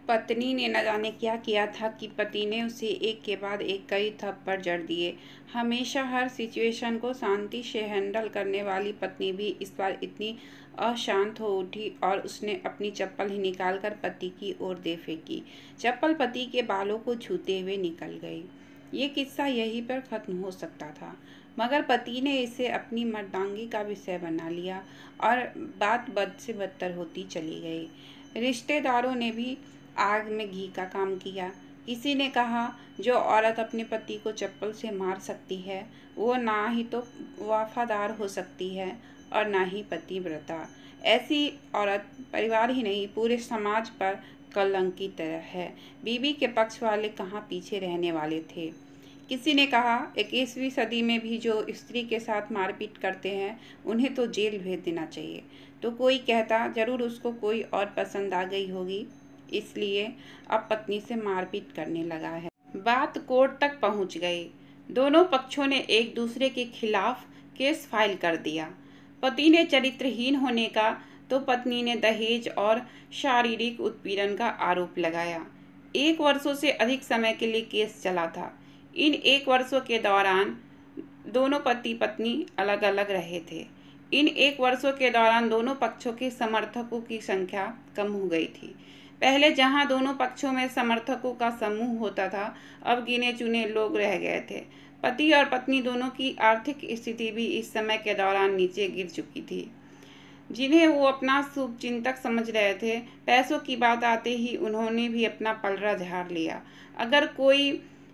पत्नी ने न जाने क्या किया था कि पति ने उसे एक के बाद एक कई थप्पड़ जड़ दिए। हमेशा हर सिचुएशन को शांति से हैंडल करने वाली पत्नी भी इस बार इतनी अशांत हो उठी और उसने अपनी चप्पल ही निकालकर पति की ओर दे फेंकी। चप्पल पति के बालों को छूते हुए निकल गई। ये किस्सा यहीं पर खत्म हो सकता था, मगर पति ने इसे अपनी मर्दांगी का विषय बना लिया और बात बद से बदतर होती चली गई। रिश्तेदारों ने भी आग में घी का काम किया। किसी ने कहा, जो औरत अपने पति को चप्पल से मार सकती है वो ना ही तो वफादार हो सकती है और ना ही पतिव्रता। ऐसी औरत परिवार ही नहीं पूरे समाज पर कलंक की तरह है। बीवी के पक्ष वाले कहाँ पीछे रहने वाले थे। किसी ने कहा, 21वीं सदी में भी जो स्त्री के साथ मारपीट करते हैं उन्हें तो जेल भेज देना चाहिए। तो कोई कहता, जरूर उसको कोई और पसंद आ गई होगी, इसलिए अब पत्नी से मारपीट करने लगा है। बात कोर्ट तक पहुंच गई। दोनों पक्षों ने एक दूसरे के खिलाफ केस फाइल कर दिया। पति ने चरित्रहीन होने का तो पत्नी ने दहेज और शारीरिक उत्पीड़न का आरोप लगाया। 1 वर्षों से अधिक समय के लिए केस चला था। इन 1 वर्षों के दौरान दोनों पति पत्नी अलग अलग रहे थे। इन 1 वर्षों के दौरान दोनों पक्षों के समर्थकों की संख्या कम हो गई थी। पहले जहां दोनों पक्षों में समर्थकों का समूह होता था, अब गिने चुने लोग रह गए थे। पति और पत्नी दोनों की आर्थिक स्थिति भी इस समय के दौरान नीचे गिर चुकी थी। जिन्हें वो अपना शुभचिंतक समझ रहे थे, पैसों की बात आते ही उन्होंने भी अपना पलड़ा झाड़ लिया। अगर कोई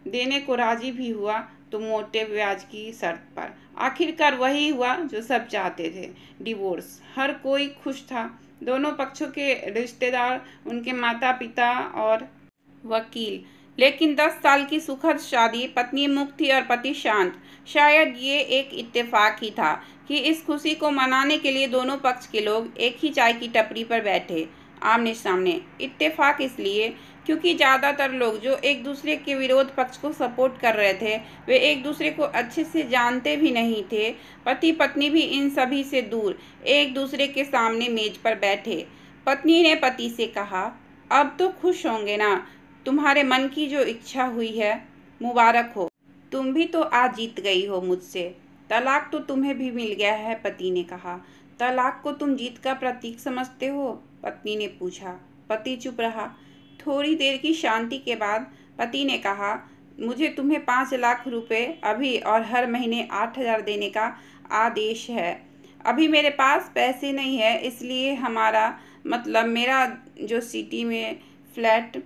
देने को राजी भी हुआ तो मोटे ब्याज की शर्त पर। आखिरकार वही हुआ जो सब चाहते थे, डिवोर्स। हर कोई खुश था। दोनों पक्षों के रिश्तेदार, उनके माता पिता और वकील। लेकिन 10 साल की सुखद शादी, पत्नी मुक्त थी और पति शांत। शायद ये एक इत्तेफाक ही था कि इस खुशी को मनाने के लिए दोनों पक्ष के लोग एक ही चाय की टपरी पर बैठे, आमने सामने। इत्तेफाक इसलिए क्योंकि ज़्यादातर लोग जो एक दूसरे के विरोध पक्ष को सपोर्ट कर रहे थे, वे एक दूसरे को अच्छे से जानते भी नहीं थे। पति पत्नी भी इन सभी से दूर एक दूसरे के सामने मेज पर बैठे। पत्नी ने पति से कहा, अब तो खुश होंगे ना, तुम्हारे मन की जो इच्छा हुई है, मुबारक हो। तुम भी तो आज जीत गई हो मुझसे। तलाक तो तुम्हें भी मिल गया है, पति ने कहा। तलाक को तुम जीत का प्रतीक समझते हो, पत्नी ने पूछा। पति चुप रहा। थोड़ी देर की शांति के बाद पति ने कहा, मुझे तुम्हें 5 लाख रुपए अभी और हर महीने 8,000 देने का आदेश है। अभी मेरे पास पैसे नहीं है, इसलिए मेरा जो सिटी में फ्लैट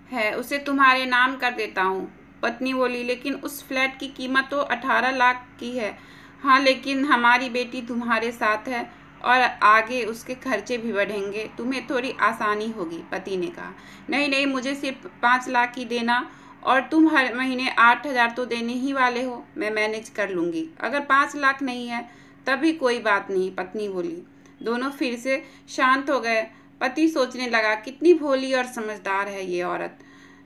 है उसे तुम्हारे नाम कर देता हूँ। पत्नी बोली, लेकिन उस फ्लैट की कीमत तो 18 लाख की है। हाँ, लेकिन हमारी बेटी तुम्हारे साथ है और आगे उसके खर्चे भी बढ़ेंगे, तुम्हें थोड़ी आसानी होगी, पति ने कहा। नहीं नहीं, मुझे सिर्फ 5 लाख ही देना और तुम हर महीने 8,000 तो देने ही वाले हो, मैं मैनेज कर लूँगी। अगर 5 लाख नहीं है तभी कोई बात नहीं, पत्नी बोली। दोनों फिर से शांत हो गए। पति सोचने लगा, कितनी भोली और समझदार है ये औरत,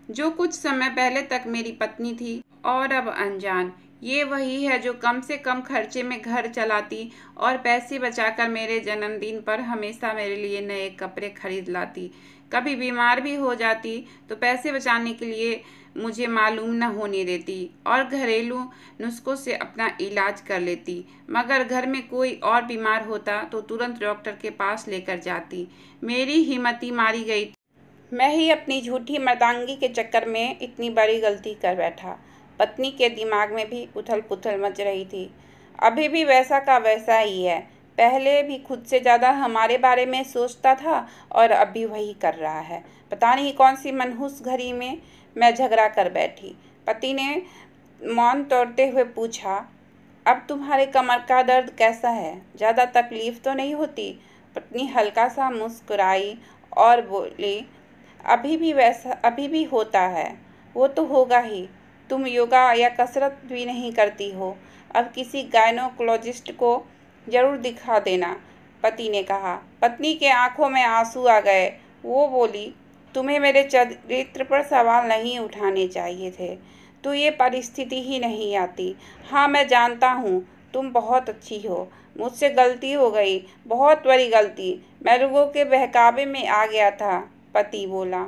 जो कुछ समय पहले तक मेरी पत्नी थी और अब अनजान। ये वही है जो कम से कम खर्चे में घर चलाती और पैसे बचाकर मेरे जन्मदिन पर हमेशा मेरे लिए नए कपड़े खरीद लाती। कभी बीमार भी हो जाती तो पैसे बचाने के लिए मुझे मालूम न होने देती और घरेलू नुस्खों से अपना इलाज कर लेती। मगर घर में कोई और बीमार होता तो तुरंत डॉक्टर के पास लेकर जाती। मेरी हिम्मती मारी गई। मैं ही अपनी झूठी मर्दांगी के चक्कर में इतनी बड़ी गलती कर बैठा। पत्नी के दिमाग में भी उथल पुथल मच रही थी। अभी भी वैसा का वैसा ही है। पहले भी खुद से ज़्यादा हमारे बारे में सोचता था और अभी वही कर रहा है। पता नहीं कौन सी मनहूस घड़ी में मैं झगड़ा कर बैठी। पति ने मौन तोड़ते हुए पूछा, अब तुम्हारे कमर का दर्द कैसा है? ज़्यादा तकलीफ तो नहीं होती? पत्नी हल्का सा मुस्कुराई और बोली, अभी भी होता है। वो तो होगा ही। तुम योगा या कसरत भी नहीं करती हो। अब किसी गायनोकोलॉजिस्ट को जरूर दिखा देना, पति ने कहा। पत्नी के आंखों में आंसू आ गए। वो बोली, तुम्हें मेरे चरित्र पर सवाल नहीं उठाने चाहिए थे, तो ये परिस्थिति ही नहीं आती। हाँ, मैं जानता हूँ तुम बहुत अच्छी हो। मुझसे गलती हो गई, बहुत बड़ी गलती। मैं लोगों के बहकावे में आ गया था, पति बोला।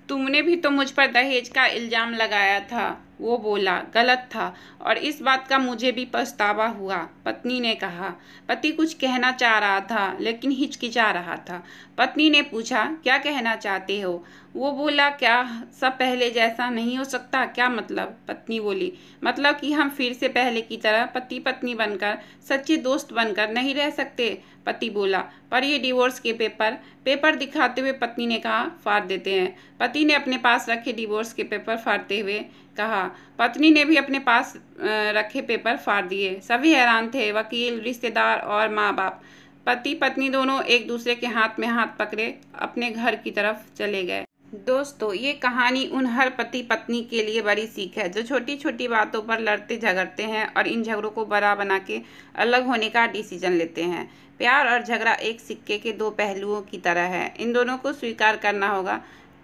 तुमने भी तो मुझ पर दहेज का इल्ज़ाम लगाया था। वो बोला, गलत था और इस बात का मुझे भी पछतावा हुआ, पत्नी ने कहा। पति कुछ कहना चाह रहा था लेकिन हिचकिचा रहा था। पत्नी ने पूछा, क्या कहना चाहते हो? वो बोला, क्या सब पहले जैसा नहीं हो सकता? क्या मतलब? पत्नी बोली, मतलब कि हम फिर से पहले की तरह पति पत्नी बनकर, सच्चे दोस्त बनकर नहीं रह सकते? पति बोला, पर ये डिवोर्स के पेपर दिखाते हुए पत्नी ने कहा, फाड़ देते हैं। पति ने अपने पास रखे डिवोर्स के पेपर फाड़ते हुए कहा। पत्नी ने भी अपने पास रखे पेपर फाड़ दिए। सभी हैरान थे, वकील, रिश्तेदार और माँ बाप। पति पत्नी दोनों एक दूसरे के हाथ में हाथ पकड़े अपने घर की तरफ चले गए। दोस्तों, ये कहानी उन हर पति पत्नी के लिए बड़ी सीख है जो छोटी छोटी बातों पर लड़ते झगड़ते हैं और इन झगड़ों को बड़ा बना के अलग होने का डिसीजन लेते हैं। प्यार और झगड़ा एक सिक्के के दो पहलुओं की तरह है। इन दोनों को स्वीकार करना होगा,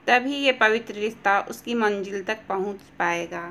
तभी ये पवित्र रिश्ता उसकी मंजिल तक पहुंच पाएगा।